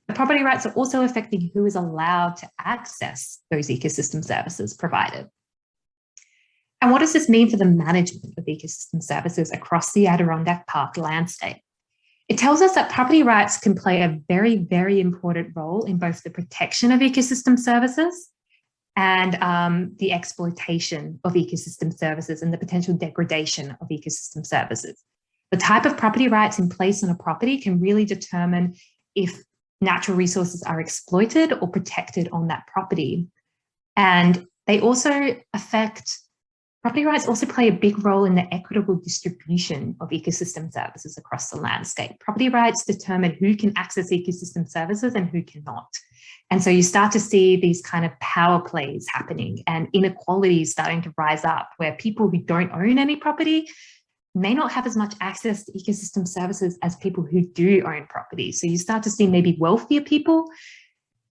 The property rights are also affecting who is allowed to access those ecosystem services provided. And what does this mean for the management of ecosystem services across the Adirondack Park landscape? It tells us that property rights can play a very, very important role in both the protection of ecosystem services and the exploitation of ecosystem services and the potential degradation of ecosystem services. The type of property rights in place on a property can really determine if natural resources are exploited or protected on that property. And they also property rights also play a big role in the equitable distribution of ecosystem services across the landscape. Property rights determine who can access ecosystem services and who cannot. And so you start to see these kind of power plays happening and inequalities starting to rise up, where people who don't own any property may not have as much access to ecosystem services as people who do own property. So you start to see maybe wealthier people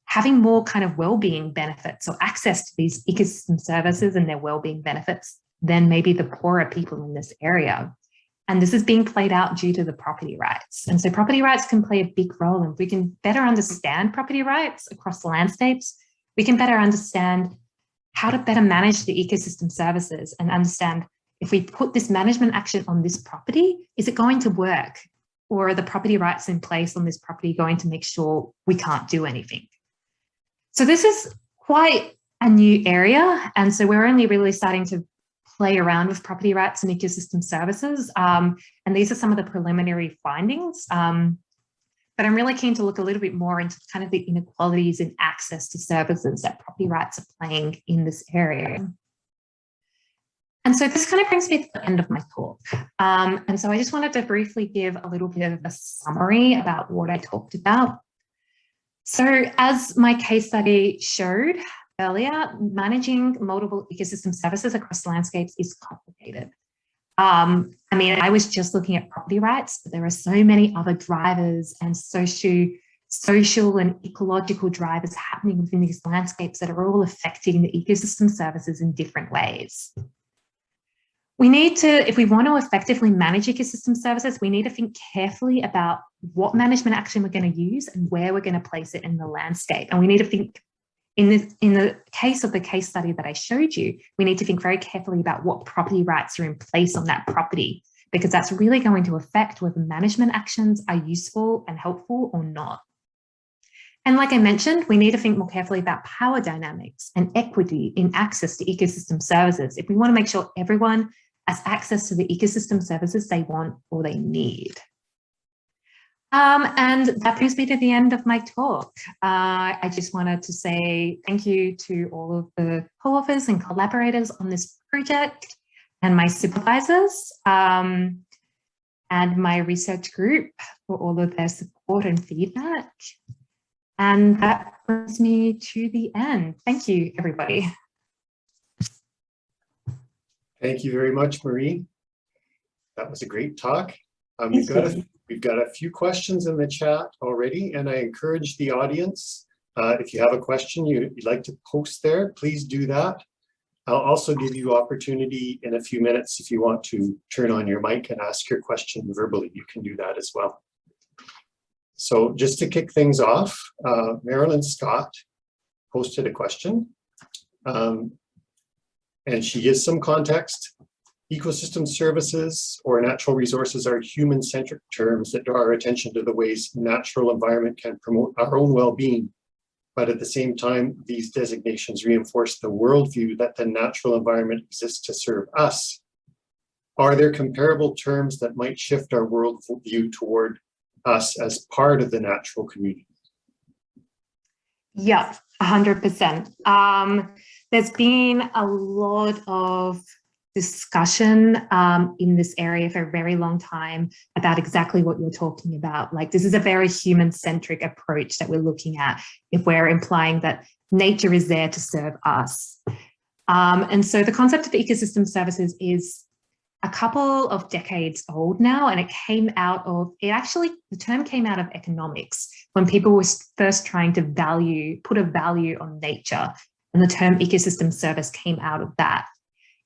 having more kind of well-being benefits or access to these ecosystem services and their well-being benefits than maybe the poorer people in this area. And this is being played out due to the property rights. And so property rights can play a big role, and we can better understand property rights across the landscapes. We can better understand how to better manage the ecosystem services and understand if we put this management action on this property, is it going to work? Or are the property rights in place on this property going to make sure we can't do anything? So this is quite a new area. And so we're only really starting to play around with property rights and ecosystem services. And these are some of the preliminary findings. But I'm really keen to look a little bit more into kind of the inequalities in access to services that property rights are playing in this area. And so this kind of brings me to the end of my talk. And so I just wanted to briefly give a little bit of a summary about what I talked about. So as my case study showed earlier, managing multiple ecosystem services across landscapes is complicated. I mean, I was just looking at property rights, but there are so many other drivers and social and ecological drivers happening within these landscapes that are all affecting the ecosystem services in different ways. We need to, if we want to effectively manage ecosystem services, we need to think carefully about what management action we're going to use and where we're going to place it in the landscape. And we need to think, in the case of the case study that I showed you, we need to think very carefully about what property rights are in place on that property, because that's really going to affect whether management actions are useful and helpful or not. And like I mentioned, we need to think more carefully about power dynamics and equity in access to ecosystem services if we want to make sure everyone has access to the ecosystem services they want or they need. And that brings me to the end of my talk. I just wanted to say thank you to all of the co-authors and collaborators on this project and my supervisors and my research group for all of their support and feedback. And that brings me to the end. Thank you, everybody. Thank you very much, Marie. That was a great talk. We've got a few questions in the chat already, and I encourage the audience, if you have a question you'd like to post there, please do that. I'll also give you opportunity in a few minutes if you want to turn on your mic and ask your question verbally. You can do that as well. So just to kick things off, Marilyn Scott posted a question, and she gives some context. Ecosystem services or natural resources are human-centric terms that draw our attention to the ways natural environment can promote our own well-being. But at the same time, these designations reinforce the worldview that the natural environment exists to serve us. Are there comparable terms that might shift our worldview toward us as part of the natural community? Yeah, 100%. There's been a lot of discussion in this area for a very long time about exactly what you're talking about. Like, this is a very human-centric approach that we're looking at if we're implying that nature is there to serve us. And so the concept of ecosystem services is a couple of decades old now, and it came out of, the term came out of economics when people were first trying to put a value on nature, and the term ecosystem service came out of that.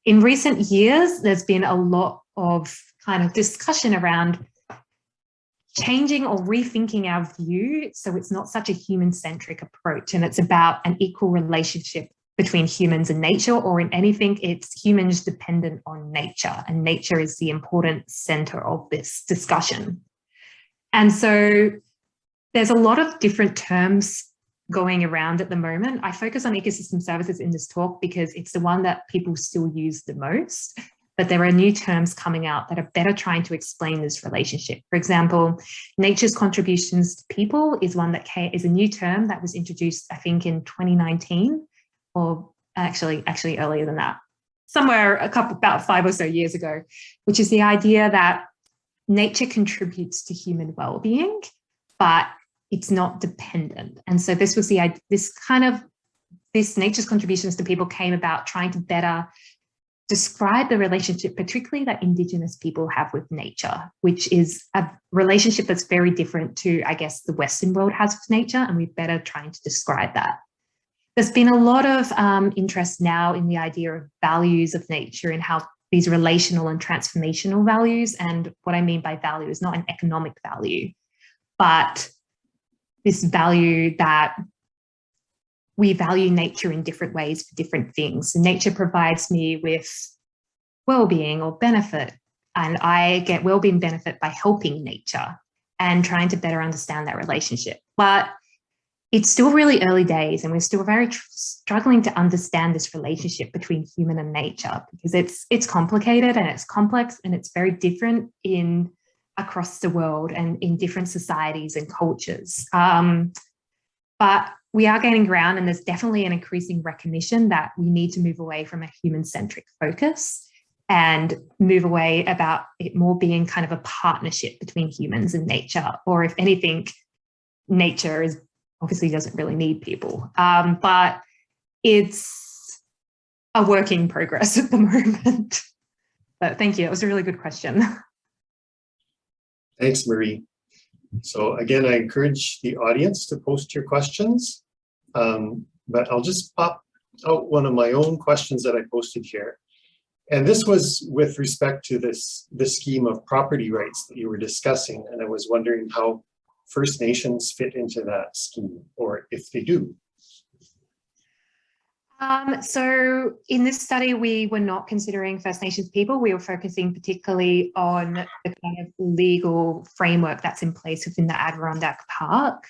In recent years, there's been a lot of kind of discussion around changing or rethinking our view so it's not such a human-centric approach, and it's about an equal relationship between humans and nature, or in anything, it's humans dependent on nature, and nature is the important center of this discussion. And so there's a lot of different terms going around at the moment. I focus on ecosystem services in this talk because it's the one that people still use the most, but there are new terms coming out that are better trying to explain this relationship. For example, nature's contributions to people is one that is a new term that was introduced, I think, in 2019, or actually earlier than that, somewhere about 5 or so years ago, which is the idea that nature contributes to human well-being, but it's not dependent. And so this was this nature's contributions to people came about trying to better describe the relationship, particularly that Indigenous people have with nature, which is a relationship that's very different to, I guess, the Western world has with nature, and we're better trying to describe that. There's been a lot of interest now in the idea of values of nature and how these relational and transformational values, and what I mean by value is not an economic value, but this value that we value nature in different ways for different things. So nature provides me with well-being or benefit, and I get well-being benefit by helping nature and trying to better understand that relationship. But it's still really early days, and we're still very struggling to understand this relationship between human and nature, because it's complicated and it's complex and it's very different across the world and in different societies and cultures. But we are gaining ground, and there's definitely an increasing recognition that we need to move away from a human-centric focus and move away about it more being kind of a partnership between humans and nature, or if anything, nature obviously doesn't really need people, but it's a work in progress at the moment. But thank you, it was a really good question. Thanks, Marie. So again, I encourage the audience to post your questions, but I'll just pop out one of my own questions that I posted here. And this was with respect to this scheme of property rights that you were discussing, and I was wondering how First Nations fit into that scheme, or if they do. So in this study, we were not considering First Nations people. We were focusing particularly on the kind of legal framework that's in place within the Adirondack Park.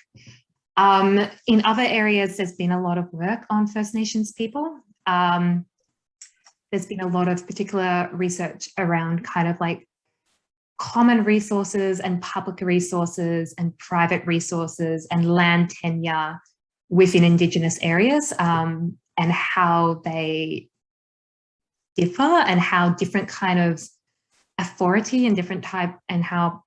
In other areas, there's been a lot of work on First Nations people. There's been a lot of particular research around kind of like common resources and public resources and private resources and land tenure within Indigenous areas, and how they differ and how different kind of authority and different type, and how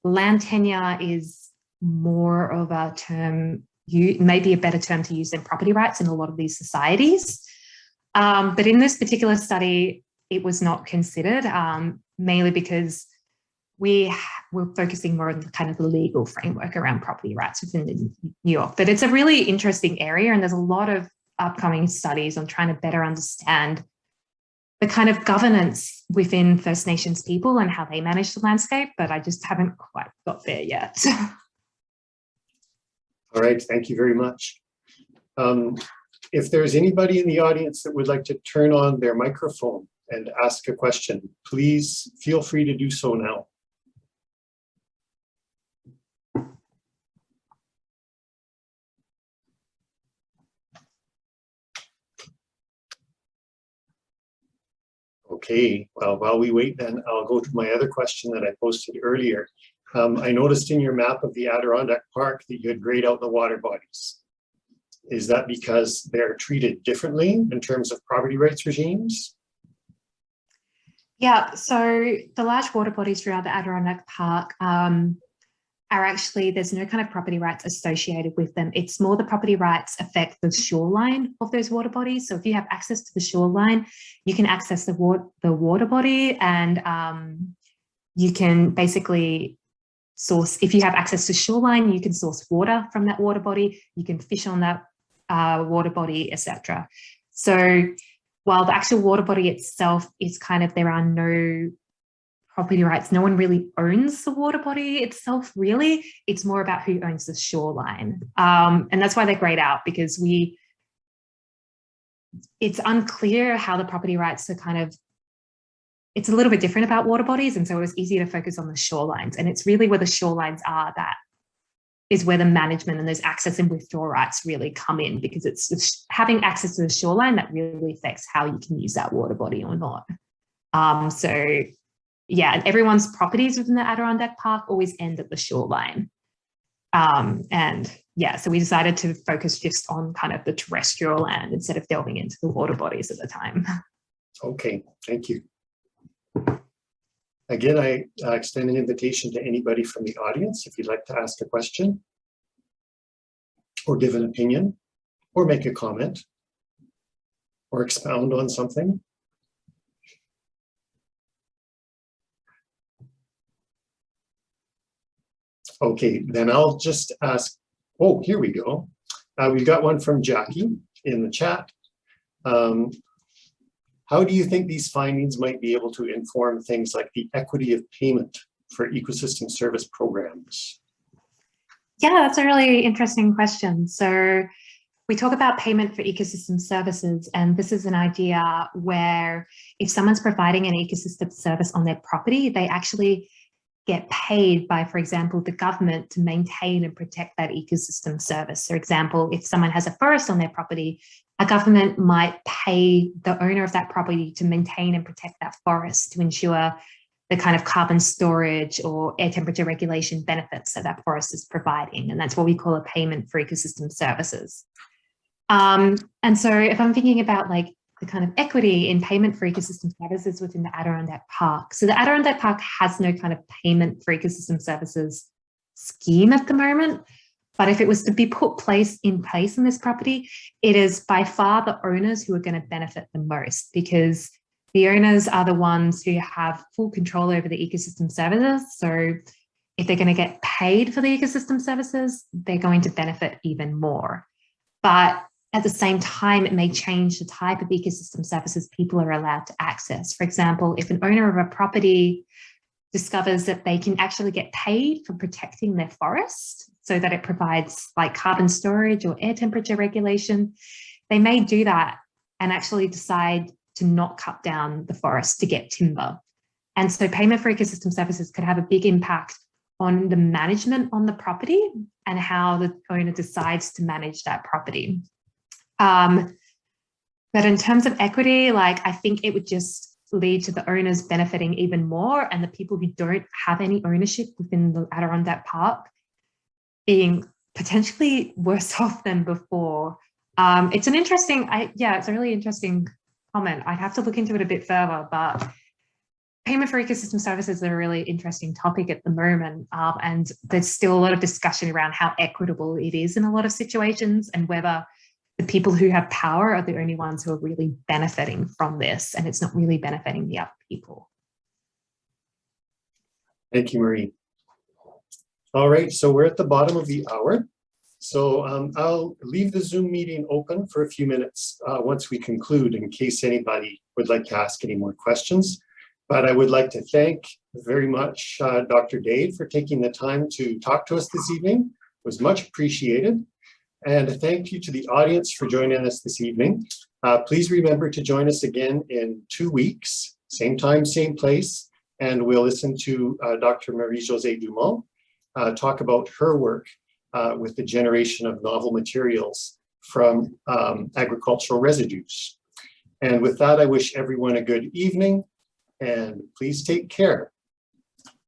land tenure is more of a term, maybe a better term to use than property rights in a lot of these societies. But in this particular study, it was not considered, mainly because we're focusing more on the kind of the legal framework around property rights within New York. But it's a really interesting area, and there's a lot of upcoming studies on trying to better understand the kind of governance within First Nations people and how they manage the landscape, but I just haven't quite got there yet. All right, thank you very much. If there's anybody in the audience that would like to turn on their microphone and ask a question, please feel free to do so now. Okay, well, while we wait then, I'll go to my other question that I posted earlier. I noticed in your map of the Adirondack Park that you had grayed out the water bodies. Is that because they're treated differently in terms of property rights regimes? Yeah, so the large water bodies throughout the Adirondack Park are actually, there's no kind of property rights associated with them. It's more the property rights affect the shoreline of those water bodies. So if you have access to the shoreline, you can access the water body, and you can basically source, if you have access to shoreline, you can source water from that water body, you can fish on that water body, etc. So while the actual water body itself is kind of, there are no property rights, no one really owns the water body itself, really. It's more about who owns the shoreline. And that's why they're grayed out, because it's unclear how the property rights are kind of, it's a little bit different about water bodies, and so it was easier to focus on the shorelines. And it's really where the shorelines are that is where the management and those access and withdrawal rights really come in, because it's having access to the shoreline that really affects how you can use that water body or not. So yeah, and everyone's properties within the Adirondack Park always end at the shoreline. And yeah, so we decided to focus just on kind of the terrestrial land instead of delving into the water bodies at the time. Okay, thank you. Again, I extend an invitation to anybody from the audience if you'd like to ask a question or give an opinion or make a comment or expound on something. Okay, then I'll just ask, oh, here we go. We've got one from Jackie in the chat. How do you think these findings might be able to inform things like the equity of payment for ecosystem service programs? Yeah, that's a really interesting question. So we talk about payment for ecosystem services, and this is an idea where if someone's providing an ecosystem service on their property, they actually get paid by, for example, the government to maintain and protect that ecosystem service. For example, if someone has a forest on their property, a government might pay the owner of that property to maintain and protect that forest to ensure the kind of carbon storage or air temperature regulation benefits that that forest is providing. And that's what we call a payment for ecosystem services. And so if I'm thinking about like the kind of equity in payment for ecosystem services within the Adirondack Park. So the Adirondack Park has no kind of payment for ecosystem services scheme at the moment, but if it was to be put in place in this property, it is by far the owners who are going to benefit the most, because the owners are the ones who have full control over the ecosystem services. So if they're going to get paid for the ecosystem services, they're going to benefit even more. But at the same time, it may change the type of ecosystem services people are allowed to access. For example, if an owner of a property discovers that they can actually get paid for protecting their forest so that it provides like carbon storage or air temperature regulation, they may do that and actually decide to not cut down the forest to get timber. And so payment for ecosystem services could have a big impact on the management on the property. and how the owner decides to manage that property. But in terms of equity, like I think it would just lead to the owners benefiting even more, and the people who don't have any ownership within the Adirondack Park being potentially worse off than before. It's an interesting, it's a really interesting comment. I'd have to look into it a bit further, but payment for ecosystem services is a really interesting topic at the moment. And there's still a lot of discussion around how equitable it is in a lot of situations, and whether the people who have power are the only ones who are really benefiting from this, and it's not really benefiting the other people. Thank you, Marie. All right, so we're at the bottom of the hour. So I'll leave the Zoom meeting open for a few minutes once we conclude, in case anybody would like to ask any more questions. But I would like to thank very much Dr. Dade for taking the time to talk to us this evening. It was much appreciated. And thank you to the audience for joining us this evening. Please remember to join us again in 2 weeks, same time, same place, and we'll listen to Dr. Marie-Josée Dumont talk about her work with the generation of novel materials from agricultural residues. And with that, I wish everyone a good evening, and please take care.